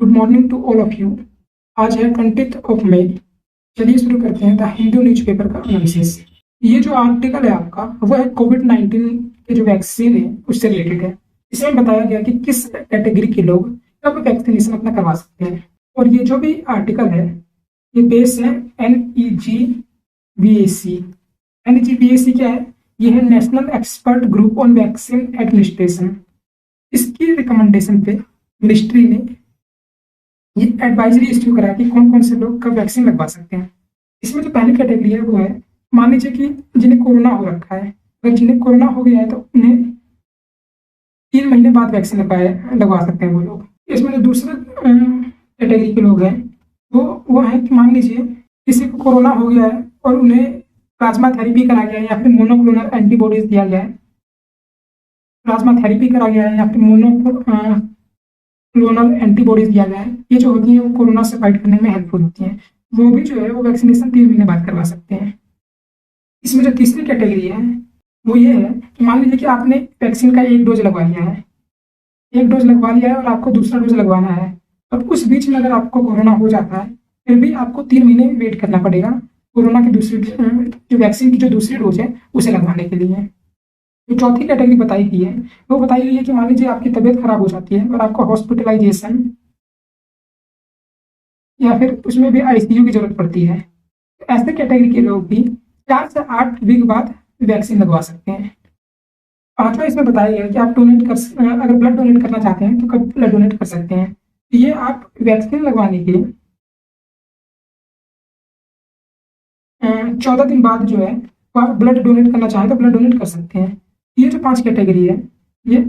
Good morning to all of you. आज है 20th of May. चलिए शुरू करते हैं द हिंदू न्यूज़पेपर का एनालिसिस। ये जो आर्टिकल है आपका वो है कोविड-19 के जो वैक्सीन है उससे रिलेटेड है। इसमें बताया गया कि किस कैटेगरी के लोग कब वैक्सीनेशन अपना करवा सकते हैं। और ये जो भी आर्टिकल है ये बेस है NEGVAC। NEGVAC क्या है? ये है national expert group on vaccine administration. इसकी रिकमेंडेशन पे मिनिस्ट्री ने ये एडवाइजरी इश्यू करा कि कौन कौन से लोग कब वैक्सीन लगवा सकते हैं। इसमें जो पहली कैटेगरी है वो है, मान लीजिए कि जिन्हें कोरोना हो रखा है, अगर जिन्हें कोरोना हो गया है तो उन्हें 3 महीने बाद वैक्सीन लगवा सकते हैं वो लोग। इसमें जो दूसरे कैटेगरी के लोग हैं वो है कि मान लीजिए किसी को कोरोना हो गया है और उन्हें प्लाज्मा थेरेपी करा गया है या फिर मोनोक्लोनल एंटीबॉडीज दिया गया है, प्लाज्मा थेरेपी करा गया है या फिर मोनोक्लोनल एंटीबॉडीज दिया गया है। ये जो होती है वो कोरोना से फाइट करने में हेल्पफुल होती हैं। वो भी जो है वो वैक्सीनेशन 3 महीने बाद करवा सकते हैं। इसमें जो तीसरी कैटेगरी है वो ये है कि मान लीजिए कि आपने वैक्सीन का 1 डोज लगवा लिया है, 1 डोज लगवा लिया है और आपको दूसरा डोज लगवाना है, और उस बीच में अगर आपको कोरोना हो जाता है फिर भी आपको 3 महीने वेट करना पड़ेगा कोरोना की दूसरी जो वैक्सीन की जो दूसरी डोज है उसे लगवाने के लिए। जो चौथी कैटेगरी बताई गई है वो बताई गई है कि मान लीजिए आपकी तबीयत खराब हो जाती है और आपको हॉस्पिटलाइजेशन या फिर उसमें भी ICU की जरूरत पड़ती है, तो ऐसे कैटेगरी के लोग भी 4 से 8 वीक बाद वैक्सीन लगवा सकते हैं। पांचवा इसमें बताया गया है कि आप अगर ब्लड डोनेट करना चाहते हैं तो कब ब्लड डोनेट कर सकते हैं। ये आप वैक्सीन लगवाने के 14 दिन बाद जो है वो आप ब्लड डोनेट करना चाहें तो ब्लड डोनेट कर सकते हैं। ये जो 5 कैटेगरी है ये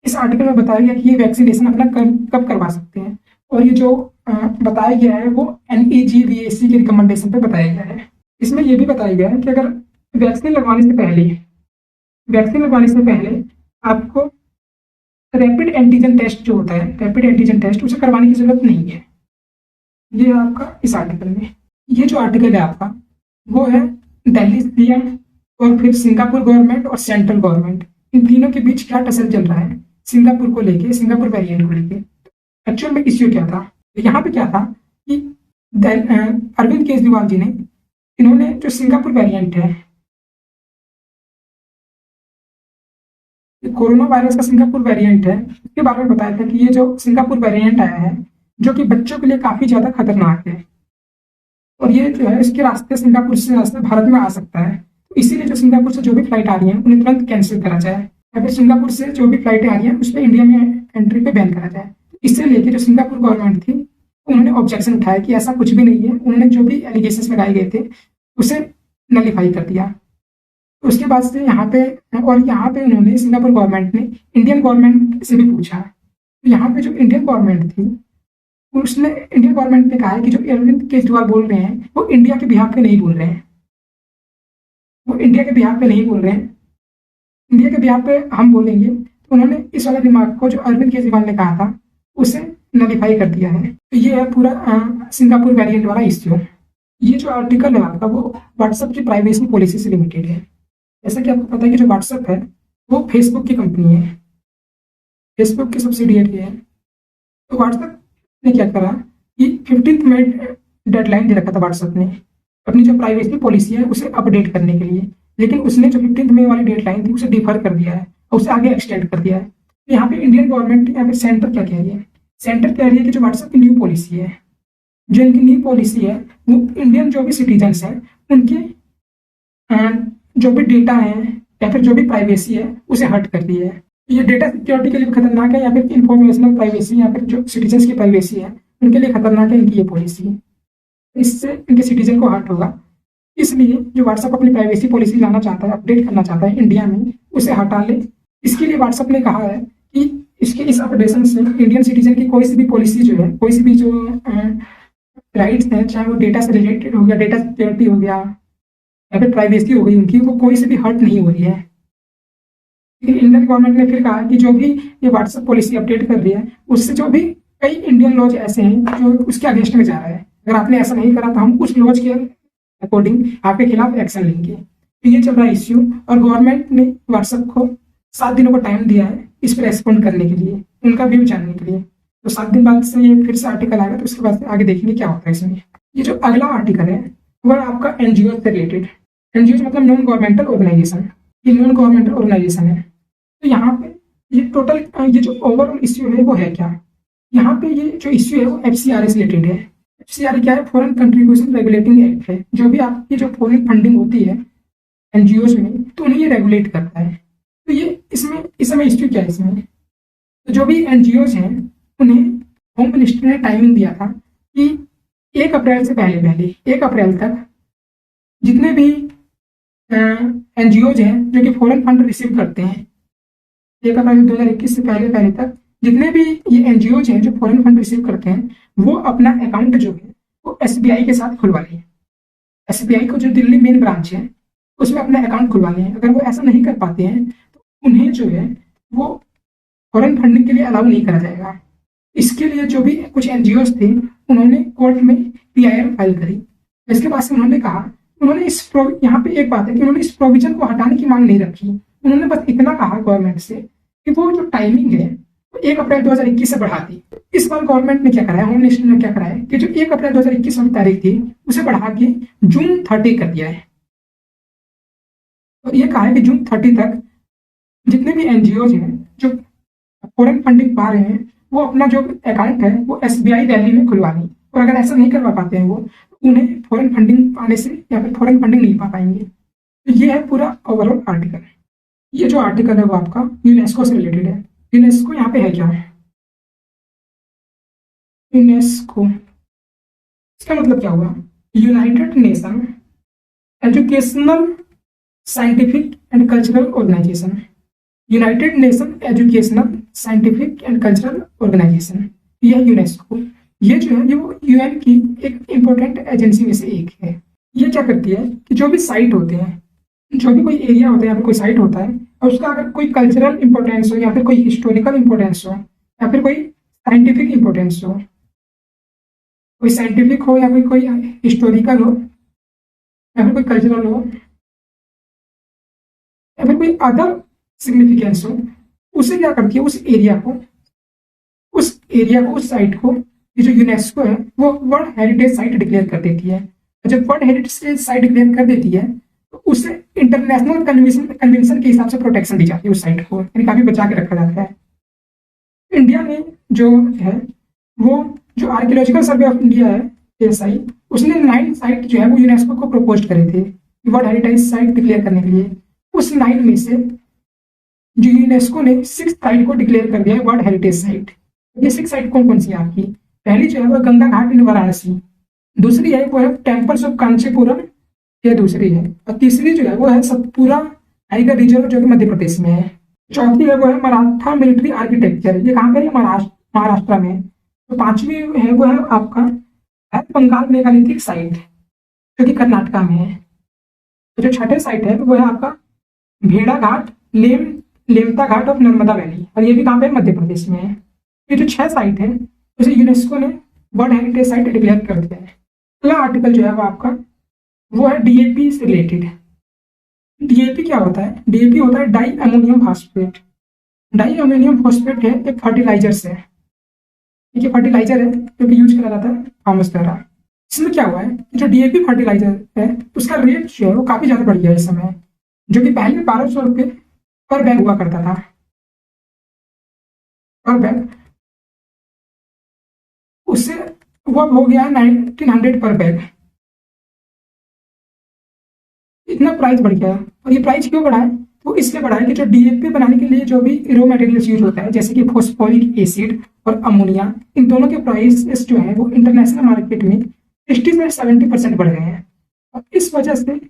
इस आर्टिकल में बताया गया कि ये वैक्सीनेशन अपना कब करवा सकते हैं। और ये जो बताया गया है वो NEGVAC के रिकमेंडेशन पे बताया गया है। इसमें ये भी बताया गया है कि अगर वैक्सीन लगवाने से पहले आपको रैपिड एंटीजन टेस्ट जो होता है, रैपिड एंटीजन टेस्ट उसे करवाने की जरूरत नहीं है। ये आपका इस आर्टिकल में। ये जो आर्टिकल है आपका वो है दिल्ली CM और फिर सिंगापुर गवर्नमेंट और सेंट्रल गवर्नमेंट, इन तीनों के बीच क्या टसल चल रहा है सिंगापुर को लेके, सिंगापुर वेरिएंट को लेके। एक्चुअल में इश्यू क्या था, यहाँ पे क्या था कि अरविंद केजरीवाल जी ने इन्होंने जो सिंगापुर वेरिएंट है, कोरोना वायरस का सिंगापुर वेरिएंट है, उसके बारे में बताया था कि ये जो सिंगापुर वेरिएंट आया है जो कि बच्चों के लिए काफी ज्यादा खतरनाक है और ये जो है इसके रास्ते सिंगापुर से रास्ते भारत में आ सकता है। तो इसीलिए जो सिंगापुर से जो भी फ्लाइट आ रही है उन्हें तुरंत कैंसिल करा जाए या फिर सिंगापुर से जो भी फ्लाइटें आ रही है उस पर इंडिया में एंट्री पे बैन करा जाए। इससे लेके जो सिंगापुर गवर्नमेंट थी उन्होंने ऑब्जेक्शन उठाया कि ऐसा कुछ भी नहीं है। उन्होंने जो भी एलिगेशंस लगाए गए थे उसे नलीफाई कर दिया। उसके बाद से यहाँ पे उन्होंने सिंगापुर गवर्नमेंट ने इंडियन गवर्नमेंट से भी पूछा। तो यहाँ पे जो इंडियन गवर्नमेंट थी उसने इंडियन गवर्नमेंट ने कहा है कि जो अरविंद केजरीवाल बोल रहे हैं वो इंडिया के बिहाफ पे नहीं बोल रहे हैं, वो इंडिया के बिहाफ पे नहीं बोल रहे हैं, इंडिया के बिहाफ पे हम बोलेंगे। तो उन्होंने इस वाले दिमाग को जो अरविंद केजरीवाल ने कहा था उसे नलीफाई कर दिया है। तो ये है पूरा सिंगापुर वेरिएंट वाला इश्यू। ये जो आर्टिकल है आपका वो व्हाट्सएप की प्राइवेसी पॉलिसी से रिलेटेड है। जैसा कि आपको पता है कि जो व्हाट्सएप है वो फेसबुक की कंपनी है, फेसबुक की सब्सिडियरी है। तो व्हाट्सएप ने क्या करा कि 15th मई डेडलाइन दे रखा था व्हाट्सएप ने अपनी जो प्राइवेसी पॉलिसी है उसे अपडेट करने के लिए, लेकिन उसने जो 15th मई वाली डेडलाइन थी उसे डिफर कर दिया है और उसे आगे एक्सटेंड कर दिया है। तो यहाँ पे इंडियन गवर्नमेंट या फिर सेंटर क्या कह रही है, सेंटर कह रही है कि जो व्हाट्सएप की न्यू पॉलिसी है, जो इनकी न्यू पॉलिसी है वो इंडियन जो भी सिटीजन्स हैं उनके जो भी डेटा है या फिर जो भी प्राइवेसी है उसे हट कर दी है। ये डेटा सिक्योरिटी के लिए खतरनाक है या फिर इंफॉर्मेशनल प्राइवेसी या फिर जो सिटीजन्स की प्राइवेसी है उनके लिए खतरनाक है इनकी ये पॉलिसी। इससे इनके सिटीजन को हर्ट होगा। इसलिए जो व्हाट्सएप अपनी प्राइवेसी पॉलिसी लाना चाहता है, अपडेट करना चाहता है इंडिया में, उसे हटा ले। इसके लिए व्हाट्सएप ने कहा है कि इसके इस अपडेशन से इंडियन सिटीजन की कोई सी भी पॉलिसी जो है, कोई सी भी जो राइट्स हैं, चाहे वो डेटा से रिलेटेड हो गया, डेटा सिक्योरिटी हो गया या फिर प्राइवेसी हो गई उनकी, वो कोई से भी हर्ट नहीं हो रही है। इंडियन गवर्नमेंट ने फिर कहा कि जो भी ये व्हाट्सएप पॉलिसी अपडेट कर रही है उससे जो भी कई इंडियन लॉज ऐसे हैं जो उसके अगेंस्ट में जा रहा है, अगर आपने ऐसा नहीं करा तो हम उस लॉज के अकॉर्डिंग आपके खिलाफ एक्शन लेंगे। तो ये चल रहा है इश्यू और गवर्नमेंट ने व्हाट्सएप को 7 दिनों का टाइम दिया है इस पर रेस्पॉन्ड करने के लिए, उनका व्यू जानने के लिए। तो 7 दिन बाद से ये फिर से आर्टिकल आएगा, तो उसके बाद से आगे देखेंगे क्या होता है इसमें। ये जो अगला आर्टिकल है वह आपका एनजीओ से रिलेटेड। एनजीओ मतलब नॉन गवर्नमेंटल ऑर्गेनाइजेशन, ये नॉन गवर्नमेंटल ऑर्गेनाइजेशन है। तो यहाँ पे ये टोटल ये जो ओवरऑल इश्यू है वो है क्या, यहाँ पे ये जो इश्यू है वो एफसीआरए से रिलेटेड है। एफसीआरए क्या है, फॉरेन कंट्रीब्यूशन रेगुलेटिंग एक्ट है। जो भी आपकी जो फॉरेन फंडिंग होती है एनजीओज में, तो उन्हें ये रेगुलेट करता है। तो ये इसमें इस समय इश्यू क्या है इसमें, तो जो भी एनजीओज हैं उन्हें होम मिनिस्ट्री ने टाइमिंग दिया था कि 1 अप्रैल से पहले 1 अप्रैल तक जितने भी एनजीओज हैं जो कि फॉरेन फंड रिसीव करते हैं, 1 अप्रैल 2021 से पहले तक जितने भी ये एनजीओज हैं जो फॉरेन फंड रिसीव करते हैं, वो अपना अकाउंट जो है वो एसबीआई के साथ खुलवा लें। एसबीआई को जो दिल्ली मेन ब्रांच है उसमें अपना अकाउंट खुलवा लें। अगर वो ऐसा नहीं कर पाते हैं तो उन्हें जो है वो फॉरेन फंडिंग के लिए अलाउ नहीं करा जाएगा। इसके लिए जो भी कुछ एनजीओज थे उन्होंने कोर्ट में पीआईआर फाइल करी। इसके बाद से उन्होंने कहा, उन्होंने यहाँ पे एक बात है कि उन्होंने इस प्रोविजन को हटाने की मांग नहीं रखी। उन्होंने बस इतना कहा गवर्नमेंट से कि वो जो टाइमिंग है वो 1 अप्रैल 2021 से बढ़ा दी। इस बार गवर्नमेंट ने क्या करा है, होम मिनिस्टर ने क्या करा है कि जो 1 अप्रैल 2021 वाली तारीख थी उसे बढ़ा के जून 30 कर दिया है। तो ये कहा है कि जून 30 तक जितने भी एनजीओज हैं जो फॉरेन फंडिंग पा रहे हैं वो अपना जो अकाउंट है वो एसबीआई दिल्ली में खुलवा लें। और अगर ऐसा नहीं करवा पाते हैं वो, उन्हें फॉरेन फंडिंग पाने से या फिर फॉरेन फंडिंग नहीं पा पाएंगे। तो ये है पूरा ओवरऑल आर्टिकल। ये जो आर्टिकल है वो आपका यूनेस्को से रिलेटेड है। यूनेस्को यहाँ पे है क्या, यूनेस्को इसका मतलब क्या हुआ, United Nation Educational Scientific and Cultural Organisation. United Nation Educational Scientific and Cultural Organisation, यह यूनेस्को, ये जो है ये वो यूएन की एक इम्पोर्टेंट एजेंसी में से एक है। ये क्या करती है कि जो भी साइट होते हैं, जो भी कोई एरिया होता है या फिर कोई साइट होता है और उसका अगर कोई कल्चरल इंपॉर्टेंस हो या फिर कोई हिस्टोरिकल इंपॉर्टेंस हो या फिर कोई साइंटिफिक इंपॉर्टेंस हो, कोई साइंटिफिक हो या फिर कोई हिस्टोरिकल हो या फिर कोई कल्चरल हो या फिर कोई अदर सिग्निफिकेंस हो, उसे क्या करती है, उस एरिया को उस साइट को ये जो यूनेस्को है वो वर्ल्ड हेरिटेज साइट डिक्लेयर कर देती है। जब वर्ल्ड हेरिटेज साइट डिक्लेयर कर देती है तो उसे इंटरनेशनल कन्वेंशन के हिसाब से प्रोटेक्शन दी जाती है उस साइट को, यानी काफी बचा के रखा जाता है। इंडिया में जो है वो जो आर्कियोलॉजिकल सर्वे ऑफ इंडिया है एएसआई, उसने 9 साइट जो है वो यूनेस्को को प्रपोज करे थे वर्ल्ड हेरिटेज साइट डिक्लेयर करने के लिए। उस 9 में से जो यूनेस्को ने 6 साइट को डिक्लेयर कर दिया है वर्ल्ड हेरिटेज साइट। ये 6 साइट कौन कौन सी है आपकी, पहली जो है वो गंगा घाट इन वाराणसी, दूसरी है वो है टेम्पल्स ऑफ कांचीपुरम, ये दूसरी है, और तीसरी जो है वो है सतपुरा टाइगर रिजर्व जो कि मध्य प्रदेश में है, चौथी है वो है मराठा मिलिट्री आर्किटेक्चर, ये कहाँ पर है, महाराष्ट्र में। तो 5वीं है वो है आपका बंगाल मेगालिथिक साइट जो कि कर्नाटका में है। तो जो 6ठे साइट है वो है आपका भेड़ा घाट लेमता घाट ऑफ नर्मदा वैली, और ये भी कहाँ पे मध्य प्रदेश में है। ये जो 6 साइट है उसे यूनेस्को ने वर्ल्ड हेरिटेज साइट डिक्लेयर कर दिया है। अगला आर्टिकल जो है वो आपका वो है डीएपी से रिलेटेड। डीएपी क्या होता है, डीएपी होता है di ammonium phosphate. Di ammonium phosphate है एक फर्टिलाइजर से, ये फर्टिलाइजर है जो कि यूज करा जाता है फार्मर्स द्वारा। इसमें क्या हुआ है कि जो डीएपी फर्टिलाइजर है उसका रेट जो है वो काफी ज्यादा बढ़ गया है इस समय, जो कि पहले 1200 रुपये पर बैग हुआ करता था, पर बैग, उससे वो अब हो गया है 1900 पर बैग। इतना प्राइस बढ़ गया है। और ये प्राइस क्यों बढ़ा है, तो इसलिए बढ़ा है कि जो डीएपी बनाने के लिए जो भी रॉ मटेरियल्स यूज होता है जैसे कि फॉस्फोरिक एसिड और अमोनिया, इन दोनों के प्राइस जो है वो इंटरनेशनल मार्केट में 60 से 70% बढ़ गए हैं। और इस वजह से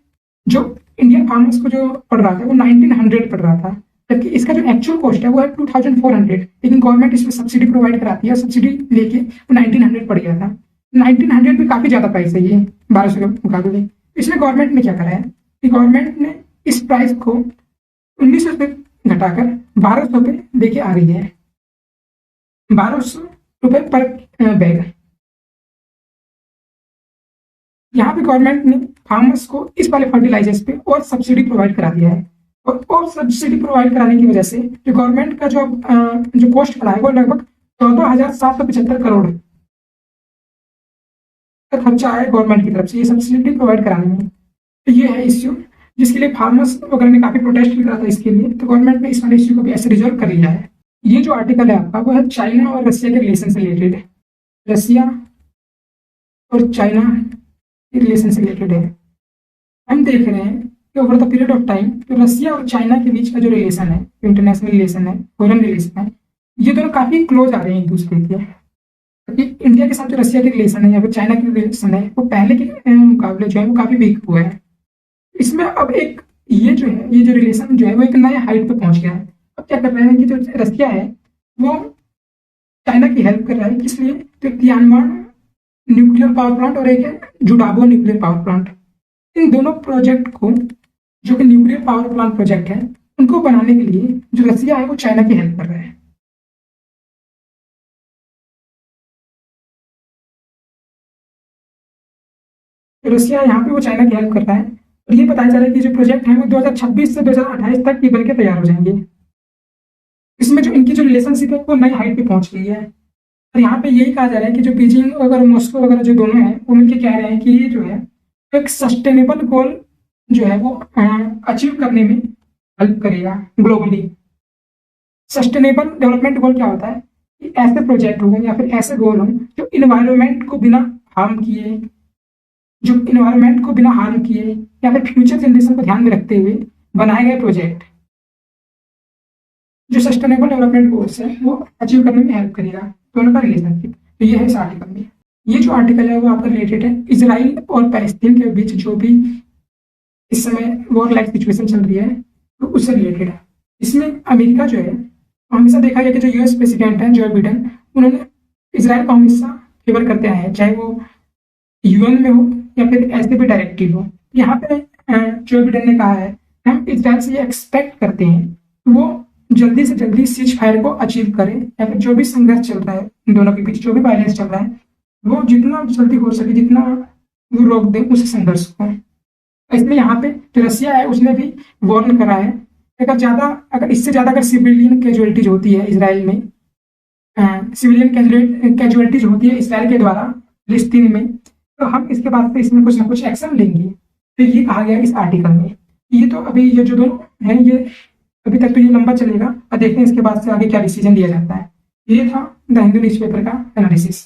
जो इंडियन फार्मर्स को जो पड़ रहा था वो 1900 पड़ रहा था, जबकि इसका जो एक्चुअल कॉस्ट है वो है 2400, लेकिन गवर्नमेंट इसमें सब्सिडी प्रोवाइड कराती है, सब्सिडी लेके वो 1900 पड़ गया था। 1900 भी काफी ज्यादा प्राइस है ये 1200 के मुकाबले। इसमें गवर्नमेंट ने क्या करा है कि गवर्नमेंट ने इस प्राइस को 1900 रुपये घटाकर 1200 पे देके आ रही है, 1200 रुपये पर बैग। यहाँ पे गवर्नमेंट ने फार्मर्स को इस वाले फर्टिलाइजर्स पे और सब्सिडी प्रोवाइड करा दिया है, और सब्सिडी प्रोवाइड कराने की वजह से जो गवर्नमेंट का जो कॉस्ट बढ़ा है वो लगभग 14,775 करोड़ का खर्चा आया गवर्नमेंट की तरफ से ये सब्सिडी प्रोवाइड कराने में। तो ये है इश्यू जिसके लिए फार्मर्स वगैरह ने काफी प्रोटेस्ट भी करा था इसके लिए, तो गवर्नमेंट ने इस वाले इश्यू को भी ऐसे रिजॉल्व कर लिया है। ये जो आर्टिकल है आपका वो है चाइना और रसिया के रिलेशन से रिलेटेड है। रसिया और चाइना के रिलेशन से रिलेटेड है। हम देख रहे हैं कि over the period of time तो रसिया और चाइना के बीच का जो रिलेशन है, इंटरनेशनल रिलेशन है, फॉरेन रिलेशन है, ये दोनों काफी क्लोज आ रहे हैं एक दूसरे के। क्योंकि इंडिया के साथ जो रसिया के रिलेशन है या फिर चाइना के रिलेशन है वो पहले के मुकाबले जो है वो काफी वीक हुआ है। इसमें अब एक ये जो रिलेशन जो है वो एक नए हाइट पे पहुंच गया है। अब क्या कर रहे हैं कि जो रसिया है वो चाइना की हेल्प कर रहा है, किस लिए? तो तियानवान न्यूक्लियर पावर प्लांट और एक है जुडाबो न्यूक्लियर पावर प्लांट। इन दोनों प्रोजेक्ट को, जो कि न्यूक्लियर पावर प्लांट प्रोजेक्ट है, उनको बनाने के लिए जो रसिया है वो चाइना की हेल्प कर रहा है। तो रसिया यहाँ पे वो चाइना की हेल्प कर रहा है और ये बताया जा रहा है कि जो प्रोजेक्ट है वो 2026 से 2028 तक ये बनके तैयार हो जाएंगे। इसमें जो इनकी जो रिलेशनशिप है वो नई हाइट पे पहुंच गई है। और यहाँ पे यही कहा जा रहा है कि जो बीजिंग वगैरह मॉस्को वगैरह जो दोनों हैं वो मिलकर कह रहे हैं कि ये जो है एक सस्टेनेबल गोल जो है वो अचीव करने में हेल्प करेगा ग्लोबली। सस्टेनेबल डेवलपमेंट गोल क्या होता है कि ऐसे प्रोजेक्ट हो या फिर ऐसे गोल हो जो इन्वायरमेंट को बिना हार्म किए, या फिर फ्यूचर जनरेशन को ध्यान में रखते हुए बनाए गए प्रोजेक्ट जो सस्टेनेबल डेवलपमेंट गोल्स है वो अचीव करने में हेल्प करेगा। दोनों का रिलेशनशिप तो ये है इस आर्टिकल में। ये जो आर्टिकल है वो आपका रिलेटेड है इजराइल और पैलेस्टीन के बीच जो भी इस समय वॉर लाइक सिचुएशन चल रही है तो उससे रिलेटेड है। इसमें अमेरिका जो है हमेशा देखा गया कि जो यूएस प्रेसिडेंट है जो बिडेन, उन्होंने इसराइल को हमेशा फेवर करते आए हैं, चाहे वो यूएन में हो या फिर ऐसे भी डायरेक्टिव हो। यहाँ पे जो बिडेन ने कहा है हम इसराइल से ये एक्सपेक्ट करते हैं वो जल्दी से जल्दी सीज फायर को अचीव करें, या फिर जो भी संघर्ष चल रहा है इन दोनों के बीच, जो भी वायलेंस चल रहा है वो जितना जल्दी हो सके जितना वो रोक दें उस संघर्ष को। इसलिए यहाँ पे जो रसिया है उसने भी वार्न करा है अगर इससे ज्यादा अगर सिविलियन कैजुअलिटीज होती है इसराइल में, सिविलियन कैजुअलिटीज होती है इसराइल के द्वारा फिलिस्तीन में, तो हम इसके बाद से इसमें कुछ ना कुछ एक्शन लेंगे। तो ये कहा गया इस आर्टिकल में। ये तो अभी ये जो दोनों हैं ये अभी तक तो ये लंबा चलेगा और देखते हैं इसके बाद से आगे क्या डिसीजन लिया जाता है। ये था द हिंदू न्यूज़पेपर का एनालिसिस।